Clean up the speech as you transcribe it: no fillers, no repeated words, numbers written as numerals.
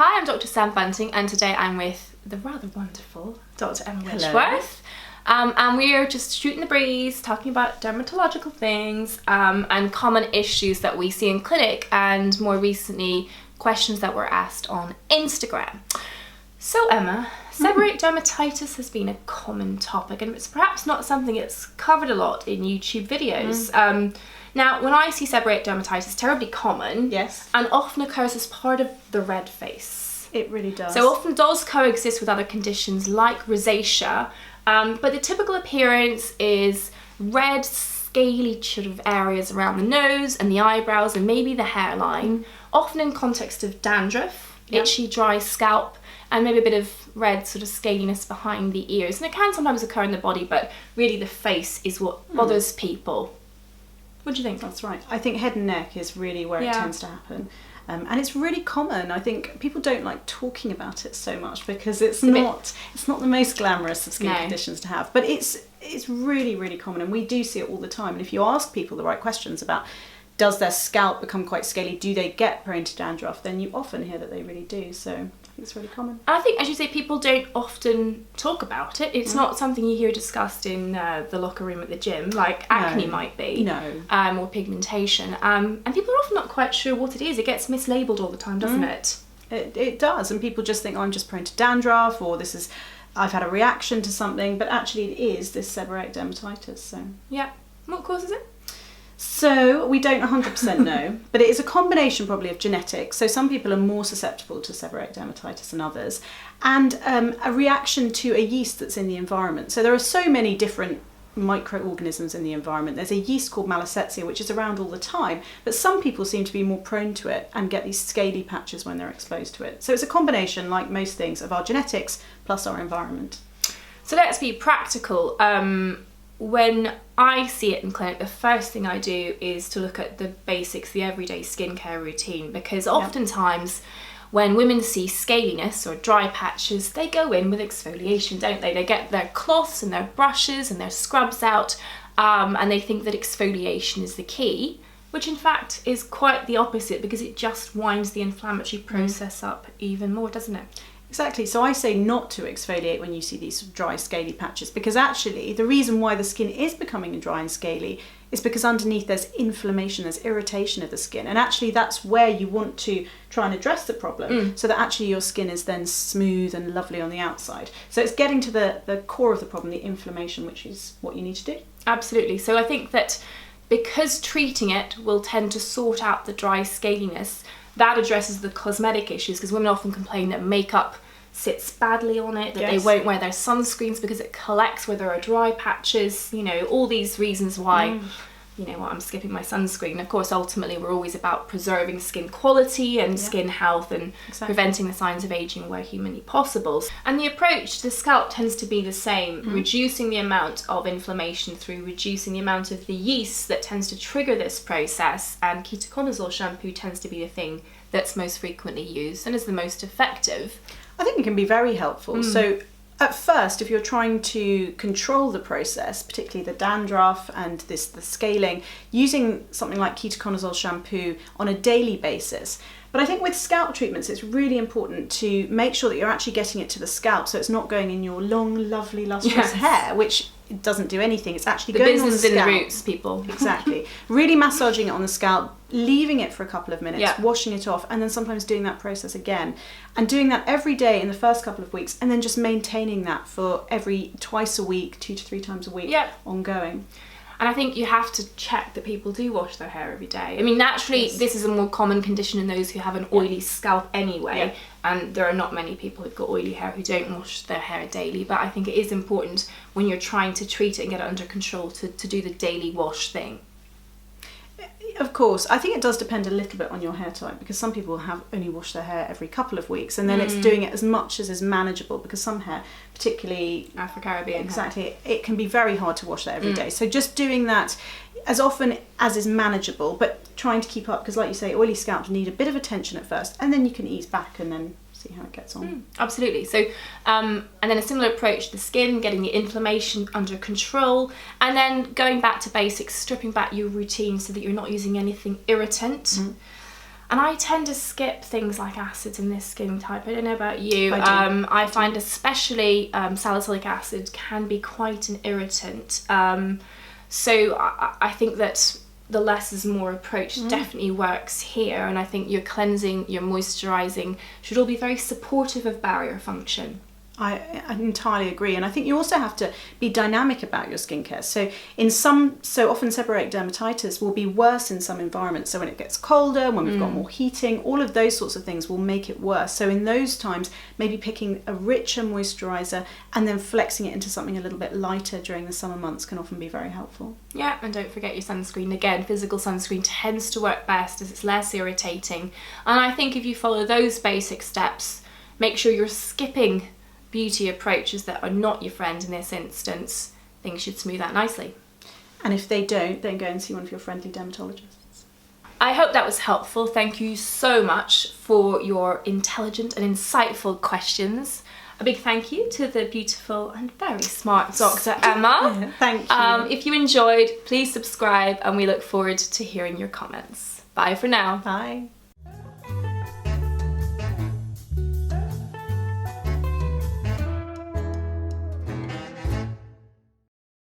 Hi, I'm Dr. Sam Bunting, and today I'm with the rather wonderful Dr. Emma Wedgeworth. And we are just shooting the breeze, talking about dermatological things and common issues that we see in clinic, and more recently, questions that were asked on Instagram. So Emma, seborrheic dermatitis has been a common topic, and it's perhaps not something that's covered a lot in YouTube videos. Now, when I see seborrheic dermatitis, it's terribly common. Yes. And often occurs as part of the red face. It really does. So often does coexist with other conditions like rosacea, but the typical appearance is red, scaly sort of areas around the nose and the eyebrows and maybe the hairline, often in context of dandruff, itchy, dry scalp, and maybe a bit of red sort of scaliness behind the ears. And it can sometimes occur in the body, but really the face is what bothers people. What do you think? That's right. I think head and neck is really where it tends to happen. And it's really common. I think people don't like talking about it so much because it's not the most glamorous of skin conditions to have. But it's really, really common, and we do see it all the time. And if you ask people the right questions about does their scalp become quite scaly, do they get prone to dandruff, then you often hear that they really do. So I think it's really common. I think, as you say, people don't often talk about it. It's not something you hear discussed in the locker room at the gym, like acne might be. No. Or pigmentation. And people are often not quite sure what it is. It gets mislabeled all the time, doesn't it? It does, and people just think, oh, I'm just prone to dandruff, or I've had a reaction to something, but actually it is this seborrheic dermatitis. So yeah. What causes it? So we don't 100% know, but it is a combination probably of genetics. So some people are more susceptible to seborrheic dermatitis than others, and a reaction to a yeast that's in the environment. So there are so many different microorganisms in the environment. There's a yeast called Malassezia, which is around all the time, but some people seem to be more prone to it and get these scaly patches when they're exposed to it. So it's a combination, like most things, of our genetics plus our environment. So let's be practical. When I see it in clinic, the first thing I do is to look at the basics, the everyday skincare routine, because oftentimes when women see scaliness or dry patches, they go in with exfoliation, don't they? They get their cloths and their brushes and their scrubs out, and they think that exfoliation is the key, which in fact is quite the opposite, because it just winds the inflammatory process up even more, doesn't it? Exactly. So I say not to exfoliate when you see these dry, scaly patches, because actually the reason why the skin is becoming dry and scaly is because underneath there's inflammation, there's irritation of the skin. And actually that's where you want to try and address the problem, so that actually your skin is then smooth and lovely on the outside. So it's getting to the core of the problem, the inflammation, which is what you need to do. Absolutely. So I think that because treating it will tend to sort out the dry scaliness, that addresses the cosmetic issues, because women often complain that makeup sits badly on it, that they won't wear their sunscreens because it collects where there are dry patches, all these reasons why, I'm skipping my sunscreen. Of course, ultimately we're always about preserving skin quality and skin health and preventing the signs of aging where humanly possible. And the approach to the scalp tends to be the same, reducing the amount of inflammation through reducing the amount of the yeast that tends to trigger this process, and Ketoconazole shampoo tends to be the thing that's most frequently used and is the most effective. I think it can be very helpful. So at first, if you're trying to control the process, particularly the dandruff and the scaling, using something like Ketoconazole shampoo on a daily basis. But I think with scalp treatments, it's really important to make sure that you're actually getting it to the scalp, so it's not going in your long, lovely, lustrous hair, which it doesn't do anything. It's actually going on the scalp. The business in the roots, people. Exactly. Really massaging it on the scalp, leaving it for a couple of minutes, washing it off, and then sometimes doing that process again. And doing that every day in the first couple of weeks, and then just maintaining that for twice a week, 2 to 3 times a week, ongoing. And I think you have to check that people do wash their hair every day. I mean, naturally, this is a more common condition in those who have an oily scalp anyway. And there are not many people who've got oily hair who don't wash their hair daily. But I think it is important when you're trying to treat it and get it under control to do the daily wash thing. Of course, I think it does depend a little bit on your hair type, because some people have only washed their hair every couple of weeks, and then it's doing it as much as is manageable, because some hair, particularly Afro-Caribbean hair, it can be very hard to wash that every day. So just doing that as often as is manageable, but trying to keep up, because like you say, oily scalps need a bit of attention at first, and then you can ease back and then see how it gets on. Absolutely. So, and then a similar approach to the skin, getting the inflammation under control, and then going back to basics, stripping back your routine so that you're not using anything irritant. And I tend to skip things like acids in this skin type. I don't know about you. I find especially salicylic acid can be quite an irritant. So I think that the less is more approach definitely works here. And I think your cleansing, your moisturising should all be very supportive of barrier function. I entirely agree, and I think you also have to be dynamic about your skincare. So often seborrheic dermatitis will be worse in some environments. So when it gets colder, when we've got more heating, all of those sorts of things will make it worse. So in those times, maybe picking a richer moisturiser and then flexing it into something a little bit lighter during the summer months can often be very helpful. Yeah, and don't forget your sunscreen. Again, physical sunscreen tends to work best as it's less irritating. And I think if you follow those basic steps, make sure you're skipping beauty approaches that are not your friend in this instance, things should smooth out nicely. And if they don't, then go and see one of your friendly dermatologists. I hope that was helpful. Thank you so much for your intelligent and insightful questions. A big thank you to the beautiful and very smart Dr. Emma. Thank you. If you enjoyed, please subscribe and we look forward to hearing your comments. Bye for now. Bye.